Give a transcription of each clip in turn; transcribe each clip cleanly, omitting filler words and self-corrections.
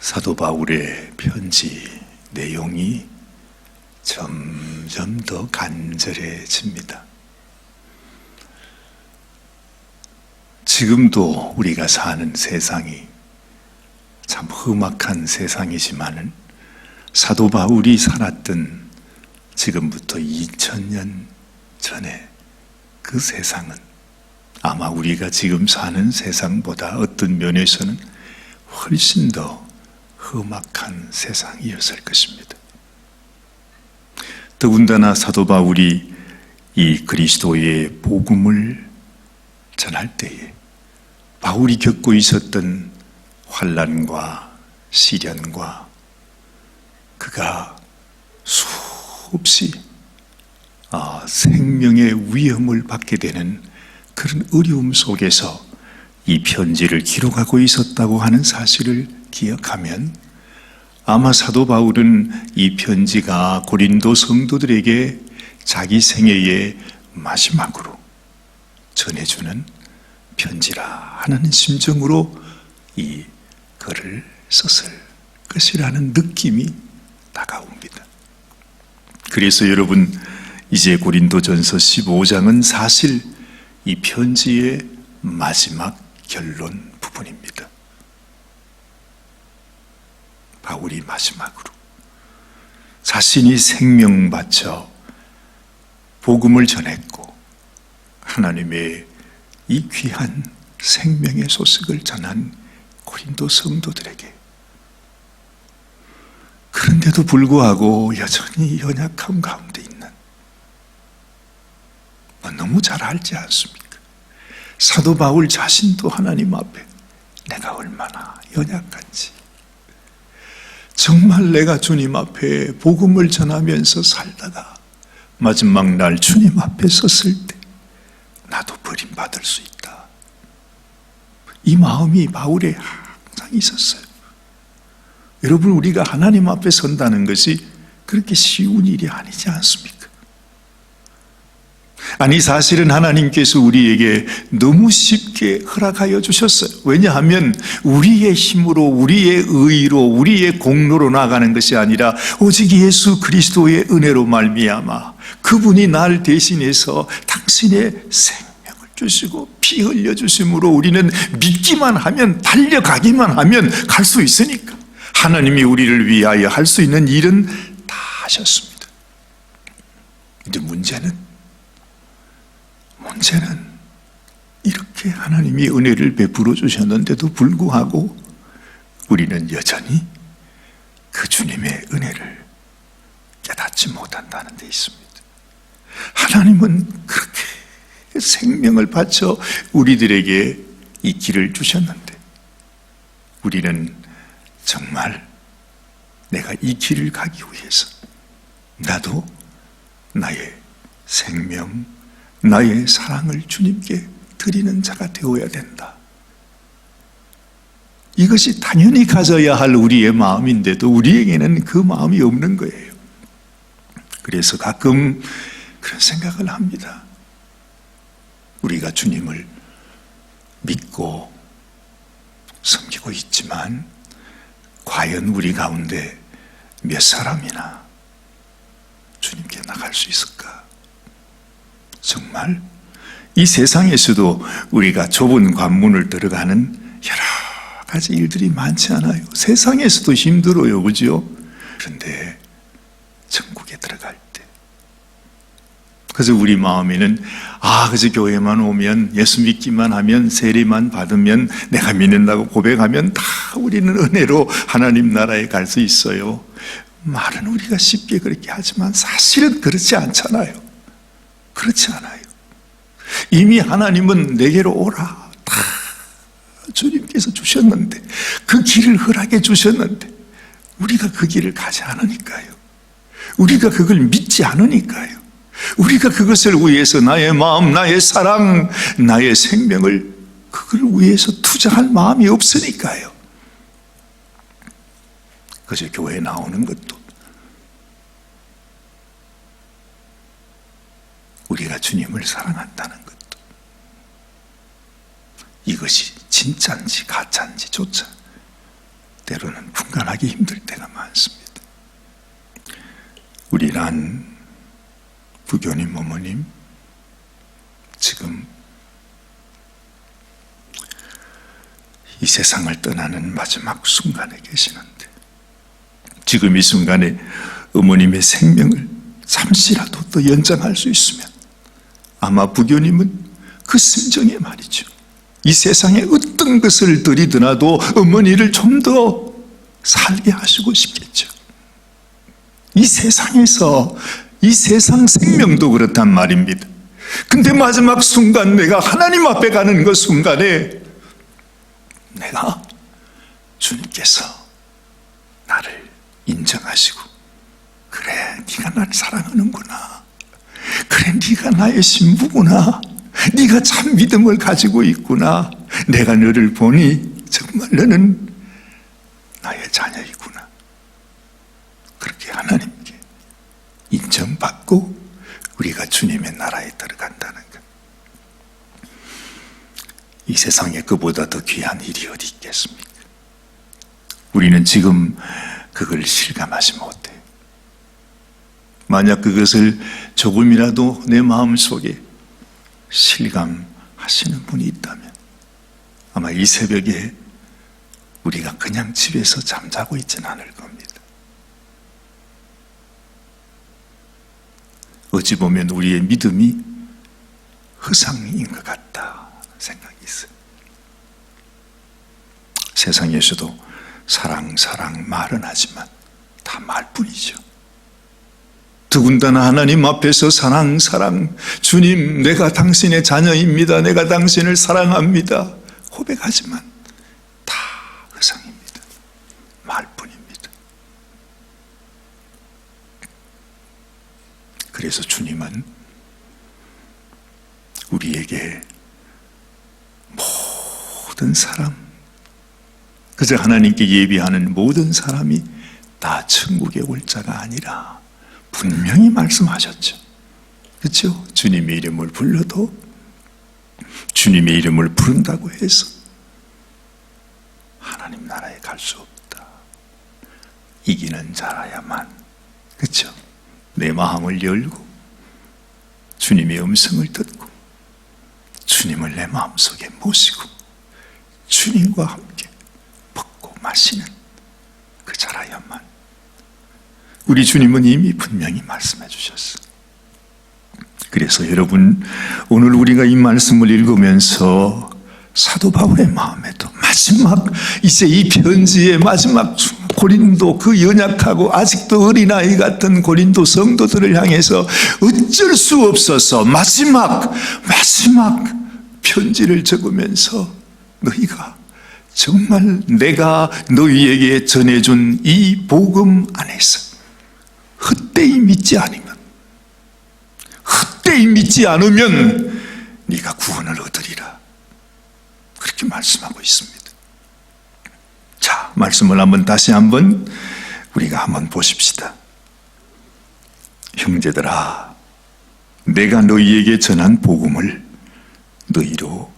사도 바울의 편지 내용이 점점 더 간절해집니다. 지금도 우리가 사는 세상이 참 험악한 세상이지만은 사도 바울이 살았던 지금부터 2000년 전에 그 세상은 아마 우리가 지금 사는 세상보다 어떤 면에서는 훨씬 더 험악한 세상이었을 것입니다. 더군다나 사도 바울이 이 그리스도의 복음을 전할 때에 바울이 겪고 있었던 환난과 시련과 그가 수없이 생명의 위험을 받게 되는 그런 어려움 속에서 이 편지를 기록하고 있었다고 하는 사실을 기억하면 아마 사도 바울은 이 편지가 고린도 성도들에게 자기 생애의 마지막으로 전해주는 편지라 하는 심정으로 이 글을 썼을 것이라는 느낌이 다가옵니다. 그래서 여러분, 이제 고린도전서 15장은 사실 이 편지의 마지막 결론 부분입니다. 바울이 마지막으로 자신이 생명 바쳐 복음을 전했고 하나님의 이 귀한 생명의 소식을 전한 고린도 성도들에게, 그런데도 불구하고 여전히 연약함 가운데 있는, 너무 잘 알지 않습니까? 사도 바울 자신도 하나님 앞에 내가 얼마나 연약한지, 정말 내가 주님 앞에 복음을 전하면서 살다가 마지막 날 주님 앞에 섰을 때 나도 버림받을 수 있다, 이 마음이 바울에 항상 있었어요. 여러분, 우리가 하나님 앞에 선다는 것이 그렇게 쉬운 일이 아니지 않습니까? 아니, 사실은 하나님께서 우리에게 너무 쉽게 허락하여 주셨어요. 왜냐하면 우리의 힘으로, 우리의 의로, 우리의 공로로 나가는 것이 아니라 오직 예수 그리스도의 은혜로 말미암아 그분이 날 대신해서 당신의 생명을 주시고 피 흘려주심으로 우리는 믿기만 하면, 달려가기만 하면 갈 수 있으니까 하나님이 우리를 위하여 할 수 있는 일은 다 하셨습니다. 근데 문제는 이렇게 하나님이 은혜를 베풀어 주셨는데도 불구하고 우리는 여전히 그 주님의 은혜를 깨닫지 못한다는 데 있습니다. 하나님은 그렇게 생명을 바쳐 우리들에게 이 길을 주셨는데 우리는 정말 내가 이 길을 가기 위해서 나도 나의 생명, 나의 사랑을 주님께 드리는 자가 되어야 된다. 이것이 당연히 가져야 할 우리의 마음인데도 우리에게는 그 마음이 없는 거예요. 그래서 가끔 그런 생각을 합니다. 우리가 주님을 믿고 섬기고 있지만 과연 우리 가운데 몇 사람이나 주님께 나갈 수 있을까? 정말 이 세상에서도 우리가 좁은 관문을 들어가는 여러 가지 일들이 많지 않아요? 세상에서도 힘들어요, 그죠? 그런데 천국에 들어갈 때, 그래서 우리 마음에는 그저 교회만 오면, 예수 믿기만 하면, 세례만 받으면, 내가 믿는다고 고백하면 다 우리는 은혜로 하나님 나라에 갈 수 있어요. 말은 우리가 쉽게 그렇게 하지만 사실은 그렇지 않잖아요. 그렇지 않아요. 이미 하나님은 내게로 오라 다 주님께서 주셨는데, 그 길을 허락해 주셨는데 우리가 그 길을 가지 않으니까요. 우리가 그걸 믿지 않으니까요. 우리가 그것을 위해서 나의 마음, 나의 사랑, 나의 생명을 그걸 위해서 투자할 마음이 없으니까요. 그저 교회에 나오는 것도 우리가 주님을 사랑한다는 것도, 이것이 진짜인지 가짜인지조차 때로는 분간하기 힘들 때가 많습니다. 우리 란 부교님 어머님 지금 이 세상을 떠나는 마지막 순간에 계시는데, 지금 이 순간에 어머님의 생명을 잠시라도 더 연장할 수 있으면 아마 부교님은 그 심정에 말이죠, 이 세상에 어떤 것을 들이더라도 어머니를 좀 더 살게 하시고 싶겠죠. 이 세상에서, 이 세상 생명도 그렇단 말입니다. 근데 마지막 순간 내가 하나님 앞에 가는 그 순간에 내가 주님께서 나를 인정하시고, 그래 네가 나를 사랑하는구나, 그래 네가 나의 신부구나, 네가 참 믿음을 가지고 있구나, 내가 너를 보니 정말 너는 나의 자녀이구나, 그렇게 하나님께 인정받고 우리가 주님의 나라에 들어간다는 것, 이 세상에 그보다 더 귀한 일이 어디 있겠습니까? 우리는 지금 그걸 실감하지 못해요. 만약 그것을 조금이라도 내 마음속에 실감하시는 분이 있다면 아마 이 새벽에 우리가 그냥 집에서 잠자고 있지는 않을 겁니다. 어찌 보면 우리의 믿음이 허상인 것 같다 생각이 있어요. 세상에서도 사랑 말은 하지만 다 말뿐이죠. 더군다나 하나님 앞에서 사랑, 주님 내가 당신의 자녀입니다, 내가 당신을 사랑합니다 고백하지만 다 허상입니다. 말뿐입니다. 그래서 주님은 우리에게 모든 사람, 그저 하나님께 예비하는 모든 사람이 다 천국에 올 자가 아니라 분명히 말씀하셨죠. 그렇죠? 주님의 이름을 불러도, 주님의 이름을 부른다고 해서 하나님 나라에 갈 수 없다. 이기는 자라야만, 그렇죠? 내 마음을 열고 주님의 음성을 듣고 주님을 내 마음속에 모시고 주님과 함께 먹고 마시는 그 자라야만. 우리 주님은 이미 분명히 말씀해 주셨어요. 그래서 여러분, 오늘 우리가 이 말씀을 읽으면서 사도 바울의 마음에도 마지막, 이제 이 편지의 마지막 고린도, 그 연약하고 아직도 어린아이 같은 고린도 성도들을 향해서 어쩔 수 없어서 마지막 편지를 적으면서 너희가 정말 내가 너희에게 전해준 이 복음 안에서 헛되이 믿지 않으면 네가 구원을 얻으리라, 그렇게 말씀하고 있습니다. 자, 말씀을 다시 한번 우리가 한번 보십시다. 형제들아, 내가 너희에게 전한 복음을 너희로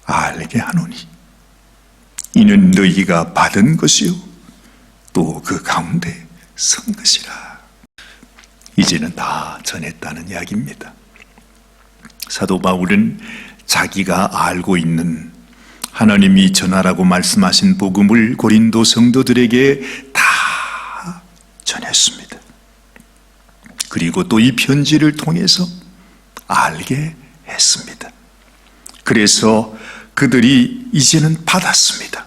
알게 하노니 이는 너희가 받은 것이요 또 그 가운데 선 것이라. 이제는 다 전했다는 이야기입니다. 사도 바울은 자기가 알고 있는 하나님이 전하라고 말씀하신 복음을 고린도 성도들에게 다 전했습니다. 그리고 또 이 편지를 통해서 알게 했습니다. 그래서 그들이 이제는 받았습니다.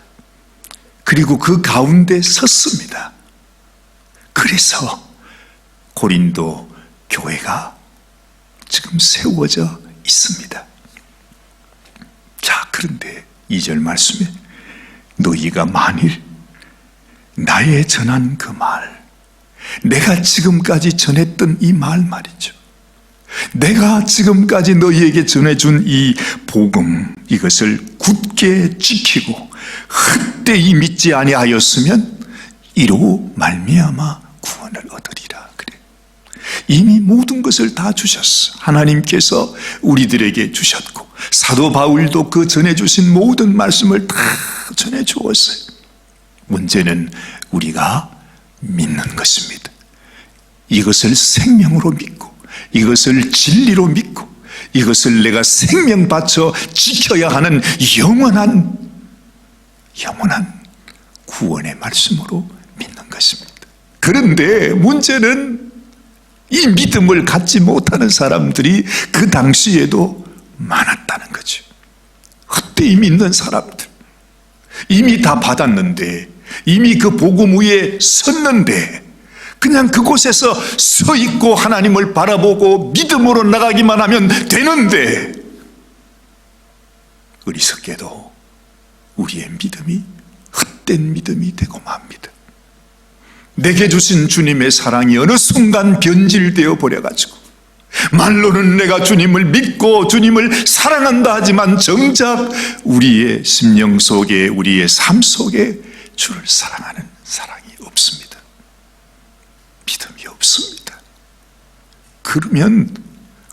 그리고 그 가운데 섰습니다. 그래서 고린도 교회가 지금 세워져 있습니다. 자, 그런데 2절 말씀에 너희가 만일 나의 전한 그 말, 내가 지금까지 전했던 이 말 말이죠, 내가 지금까지 너희에게 전해준 이 복음, 이것을 굳게 지키고 헛되이 믿지 아니하였으면 이로 말미암아 구원을 얻으리라. 그래, 이미 모든 것을 다 주셨어. 하나님께서 우리들에게 주셨고 사도 바울도 그 전해주신 모든 말씀을 다 전해주었어요. 문제는 우리가 믿는 것입니다. 이것을 생명으로 믿고, 이것을 진리로 믿고, 이것을 내가 생명 바쳐 지켜야 하는 영원한 구원의 말씀으로 믿는 것입니다. 그런데 문제는 이 믿음을 갖지 못하는 사람들이 그 당시에도 많았다는 거죠. 헛되이 믿는 사람들, 이미 다 받았는데, 이미 그 복음 위에 섰는데 그냥 그곳에서 서 있고 하나님을 바라보고 믿음으로 나가기만 하면 되는데, 어리석게도 우리의 믿음이 헛된 믿음이 되고 맙니다. 내게 주신 주님의 사랑이 어느 순간 변질되어 버려가지고 말로는 내가 주님을 믿고 주님을 사랑한다 하지만 정작 우리의 심령 속에, 우리의 삶 속에 주를 사랑하는 사랑이 없습니다. 믿음이 없습니다. 그러면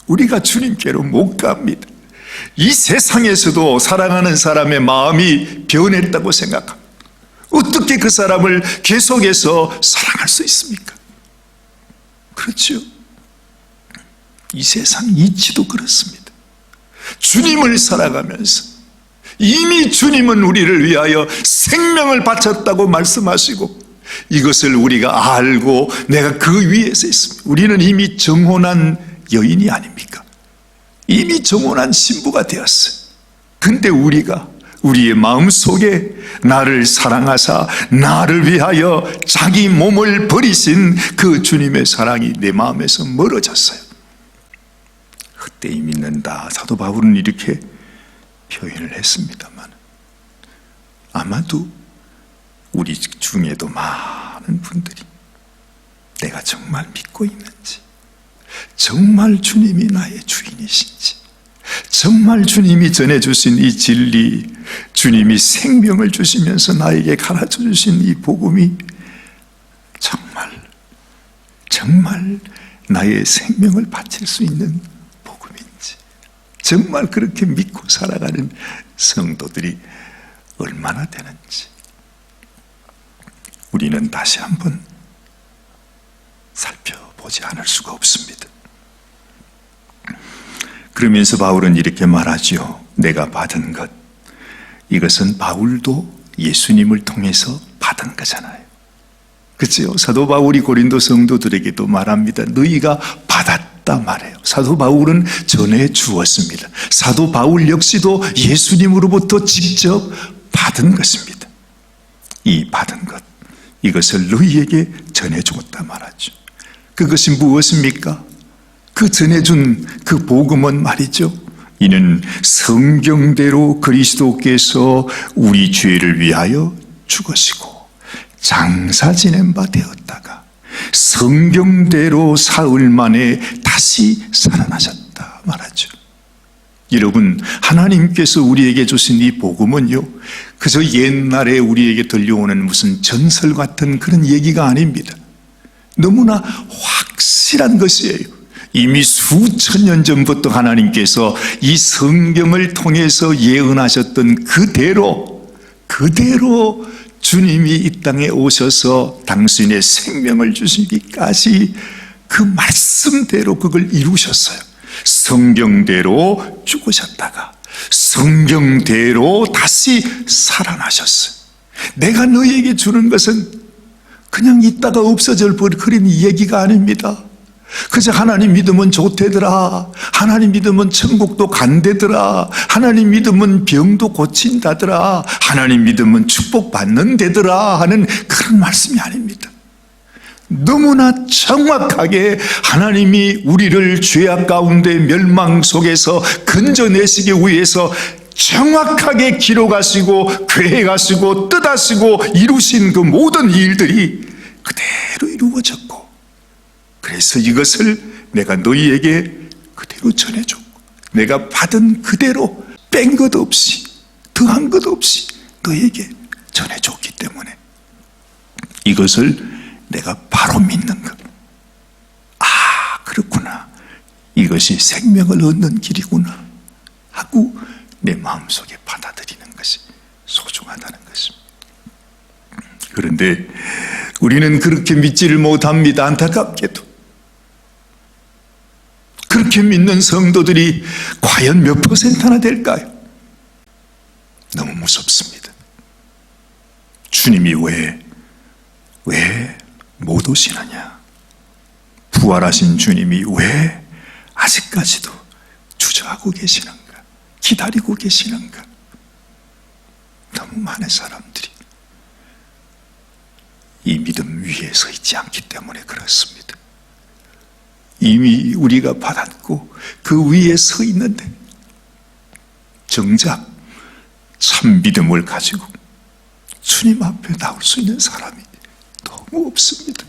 우리가 주님께로 못 갑니다. 이 세상에서도 사랑하는 사람의 마음이 변했다고 생각합니다. 어떻게 그 사람을 계속해서 사랑할 수 있습니까? 그렇죠. 이 세상 이치도 그렇습니다. 주님을 살아가면서 이미 주님은 우리를 위하여 생명을 바쳤다고 말씀하시고, 이것을 우리가 알고 내가 그 위에서 있습니다. 우리는 이미 정혼한 여인이 아닙니까? 이미 정혼한 신부가 되었어요. 근데 우리가 우리의 마음속에 나를 사랑하사 나를 위하여 자기 몸을 버리신 그 주님의 사랑이 내 마음에서 멀어졌어요. 헛되이 믿는다. 사도 바울은 이렇게 표현을 했습니다만, 아마도 우리 중에도 많은 분들이 내가 정말 믿고 있는지, 정말 주님이 나의 주인이신지, 정말 주님이 전해주신 이 진리, 주님이 생명을 주시면서 나에게 가르쳐 주신 이 복음이 정말 나의 생명을 바칠 수 있는 복음인지, 정말 그렇게 믿고 살아가는 성도들이 얼마나 되는지 우리는 다시 한번 살펴보지 않을 수가 없습니다. 그러면서 바울은 이렇게 말하죠. 내가 받은 것, 이것은 바울도 예수님을 통해서 받은 거잖아요. 그렇죠? 사도 바울이 고린도 성도들에게도 말합니다. 너희가 받았다 말해요. 사도 바울은 전해 주었습니다. 사도 바울 역시도 예수님으로부터 직접 받은 것입니다. 이 받은 것, 이것을 너희에게 전해 주었다 말하죠. 그것이 무엇입니까? 그 전해준 그 복음은 말이죠, 이는 성경대로 그리스도께서 우리 죄를 위하여 죽으시고 장사 지낸 바 되었다가 성경대로 사흘 만에 다시 살아나셨다 말하죠. 여러분, 하나님께서 우리에게 주신 이 복음은요, 그저 옛날에 우리에게 들려오는 무슨 전설 같은 그런 얘기가 아닙니다. 너무나 확실한 것이에요. 이미 수천 년 전부터 하나님께서 이 성경을 통해서 예언하셨던 그대로 주님이 이 땅에 오셔서 당신의 생명을 주시기까지 그 말씀대로 그걸 이루셨어요. 성경대로 죽으셨다가 성경대로 다시 살아나셨어요. 내가 너희에게 주는 것은 그냥 있다가 없어져 버린 얘기가 아닙니다. 그저 하나님 믿으면 좋대더라, 하나님 믿으면 천국도 간대더라, 하나님 믿으면 병도 고친다더라, 하나님 믿으면 축복받는데더라 하는 그런 말씀이 아닙니다. 너무나 정확하게 하나님이 우리를 죄악 가운데 멸망 속에서 건져내시기 위해서 정확하게 기록하시고 계획하시고 뜻하시고 이루신 그 모든 일들이 그대로 이루어졌고, 그래서 이것을 내가 너희에게 그대로 전해줬고, 내가 받은 그대로 뺀 것 없이 더한 것 없이 너희에게 전해줬기 때문에 이것을 내가 바로 믿는 것. 아, 그렇구나, 이것이 생명을 얻는 길이구나 하고 내 마음속에 받아들이는 것이 소중하다는 것입니다. 그런데 우리는 그렇게 믿지를 못합니다. 안타깝게도. 그렇게 믿는 성도들이 과연 몇 %나 될까요? 너무 무섭습니다. 주님이 왜 못 오시느냐? 부활하신 주님이 왜 아직까지도 주저하고 계시는가? 기다리고 계시는가? 너무 많은 사람들이 이 믿음 위에 서 있지 않기 때문에 그렇습니다. 이미 우리가 받았고 그 위에 서 있는데 정작 참 믿음을 가지고 주님 앞에 나올 수 있는 사람이 너무 없습니다.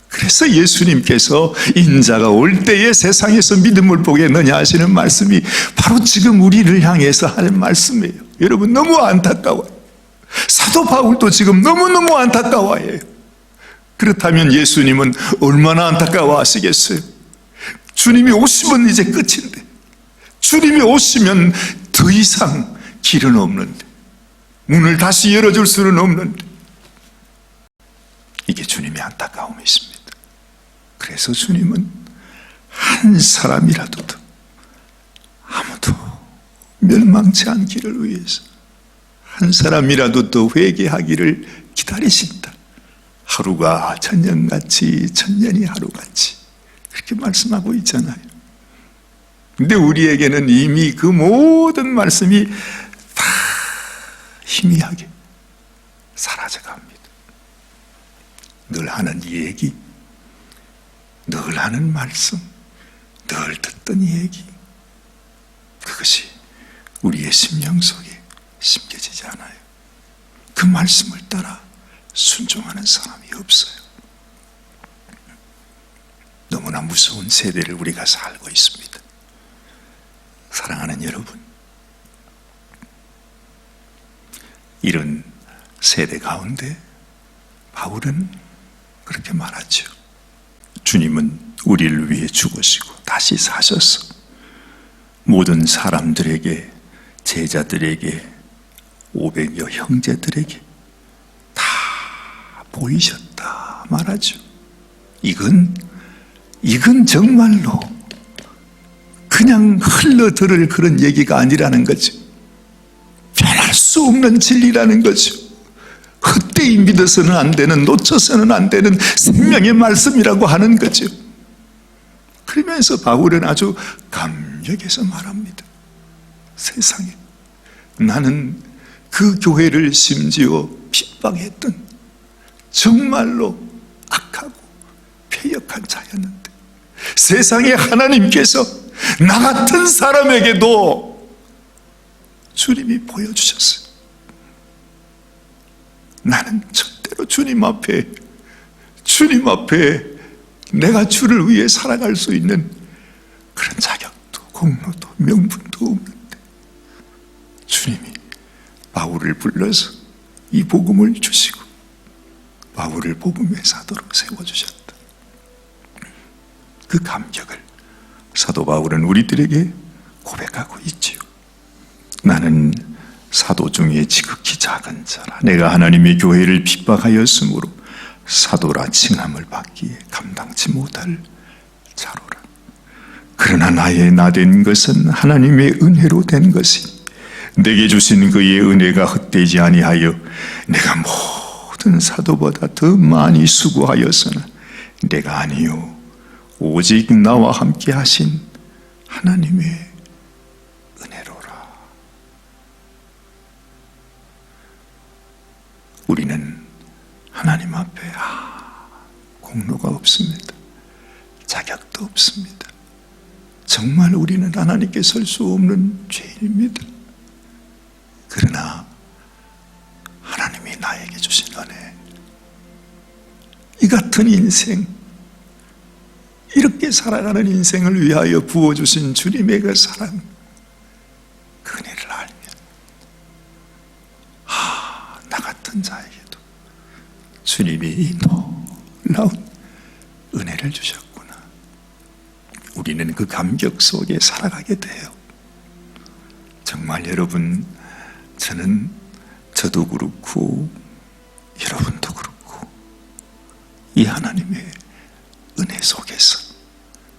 그래서 예수님께서 인자가 올 때에 세상에서 믿음을 보겠느냐 하시는 말씀이 바로 지금 우리를 향해서 하는 말씀이에요. 여러분, 너무 안타까워요. 사도 바울도 지금 너무너무 안타까워해요. 그렇다면 예수님은 얼마나 안타까워 하시겠어요? 주님이 오시면 이제 끝인데, 주님이 오시면 더 이상 길은 없는데, 문을 다시 열어줄 수는 없는데, 이게 주님의 안타까움이 있습니다. 그래서 주님은 한 사람이라도 더, 아무도 멸망치 않기를 위해서 한 사람이라도 더 회개하기를 기다리신다. 하루가 천년같이, 천년이 하루같이, 그렇게 말씀하고 있잖아요. 근데 우리에게는 이미 그 모든 말씀이 다 희미하게 사라져갑니다. 늘 하는 얘기, 늘 하는 말씀, 늘 듣던 얘기, 그것이 우리의 심령 속에 심겨지지 않아요. 그 말씀을 따라 순종하는 사람이 없어요. 너무나 무서운 세대를 우리가 살고 있습니다. 사랑하는 여러분, 이런 세대 가운데 바울은 그렇게 말하죠. 주님은 우리를 위해 죽으시고 다시 사셔서 모든 사람들에게, 제자들에게, 500여 형제들에게 다 보이셨다 말하죠. 이건 정말로 그냥 흘러들을 그런 얘기가 아니라는 거죠. 변할 수 없는 진리라는 거죠. 헛되이 믿어서는 안 되는, 놓쳐서는 안 되는 생명의 말씀이라고 하는 거죠. 그러면서 바울은 아주 감격해서 말합니다. 세상에, 나는 그 교회를 심지어 핍박했던 정말로 악하고 패역한 자였는데 세상에 하나님께서 나 같은 사람에게도 주님이 보여주셨어요. 나는 절대로 주님 앞에 내가 주를 위해 살아갈 수 있는 그런 자격도 공로도 명분도 없는데 주님이 바울을 불러서 이 복음을 주시고 바울을 복음의 사도로 세워주셨다. 그 감격을 사도 바울은 우리들에게 고백하고 있지요. 나는 사도 중에 지극히 작은 자라. 내가 하나님의 교회를 핍박하였으므로 사도라 칭함을 받기에 감당치 못할 자로라. 그러나 나의 나된 것은 하나님의 은혜로 된 것이니 내게 주신 그의 은혜가 헛되지 아니하여 내가 모든 사도보다 더 많이 수고하였으나 내가 아니요 오직 나와 함께 하신 하나님의 은혜로라. 우리는 하나님 앞에 공로가 없습니다. 자격도 없습니다. 정말 우리는 하나님께 설 수 없는 죄인입니다. 그러나 하나님이 나에게 주신 은혜, 이 같은 인생, 이렇게 살아가는 인생을 위하여 부어주신 주님의 그 사랑, 그 은혜를 알면 나 같은 자에게도 주님이 이 놀라운 은혜를 주셨구나. 우리는 그 감격 속에 살아가게 돼요. 정말 여러분, 저도 그렇고 여러분도 그렇고 이 하나님의 은혜 속에서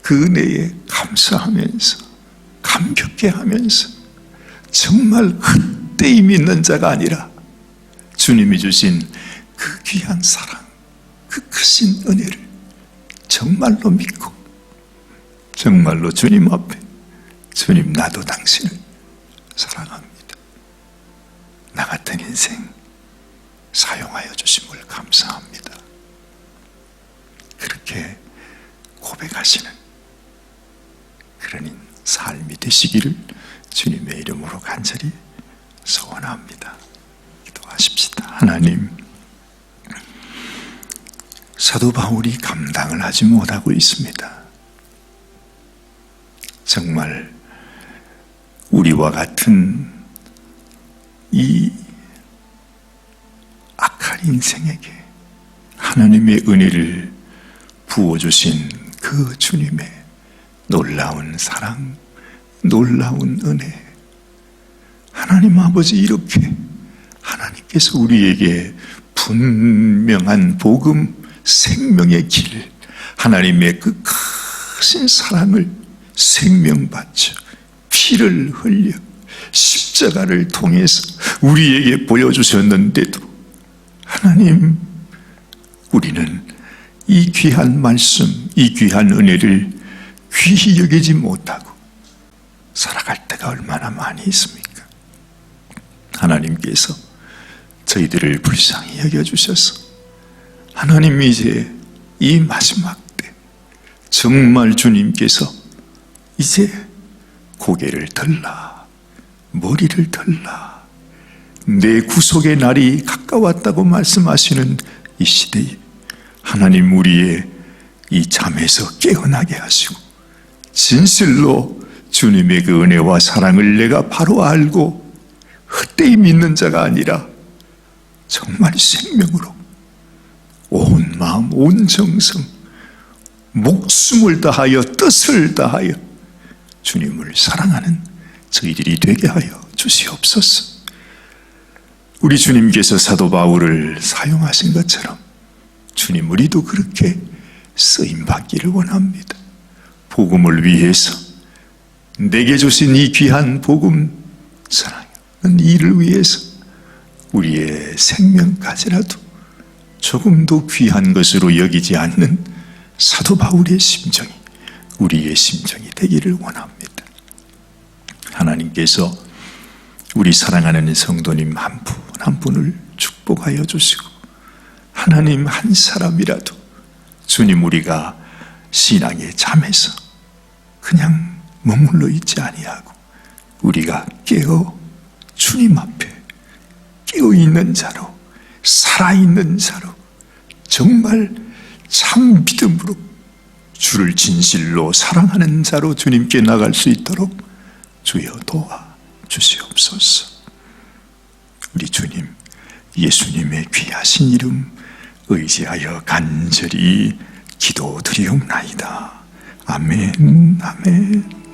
그 은혜에 감사하면서 감격해 하면서 정말 헛되이 믿는 자가 아니라 주님이 주신 그 귀한 사랑, 그 크신 은혜를 정말로 믿고 정말로 주님 앞에 주님, 나도 당신을 사랑합니다. 나 같은 인생 사용하여 주심을 감사합니다. 그렇게 고백하시는 그런 삶이 되시기를 주님의 이름으로 간절히 소원합니다. 기도하십시다. 하나님, 사도 바울이 감당을 하지 못하고 있습니다. 정말 우리와 같은 이 악한 인생에게 하나님의 은혜를 부어주신 그 주님의 놀라운 사랑, 놀라운 은혜, 하나님 아버지, 이렇게 하나님께서 우리에게 분명한 복음, 생명의 길, 하나님의 그 크신 사랑을 생명 바쳐 피를 흘려 십자가를 통해서 우리에게 보여주셨는데도 하나님, 우리는 이 귀한 말씀, 이 귀한 은혜를 귀히 여기지 못하고 살아갈 때가 얼마나 많이 있습니까? 하나님께서 저희들을 불쌍히 여겨주셔서 하나님, 이제 이 마지막 때 정말 주님께서 이제 고개를 들라, 머리를 들라, 내 구속의 날이 가까웠다고 말씀하시는 이 시대에 하나님, 우리의 이 잠에서 깨어나게 하시고 진실로 주님의 그 은혜와 사랑을 내가 바로 알고 헛되이 믿는 자가 아니라 정말 생명으로 온 마음, 온 정성, 목숨을 다하여 뜻을 다하여 주님을 사랑하는 저희들이 되게 하여 주시옵소서. 우리 주님께서 사도 바울을 사용하신 것처럼 주님, 우리도 그렇게 쓰임받기를 원합니다. 복음을 위해서 내게 주신 이 귀한 복음, 사랑하는 이를 위해서 우리의 생명까지라도 조금도 귀한 것으로 여기지 않는 사도 바울의 심정이 우리의 심정이 되기를 원합니다. 하나님께서 우리 사랑하는 성도님 한 분 한 분을 축복하여 주시고 하나님, 한 사람이라도 주님, 우리가 신앙의 잠에서 그냥 머물러 있지 아니하고 우리가 깨어 주님 앞에 깨어 있는 자로, 살아있는 자로, 정말 참 믿음으로 주를 진실로 사랑하는 자로 주님께 나갈 수 있도록 주여 도와 주시옵소서. 우리 주님 예수님의 귀하신 이름 의지하여 간절히 기도드리옵나이다. 아멘, 아멘.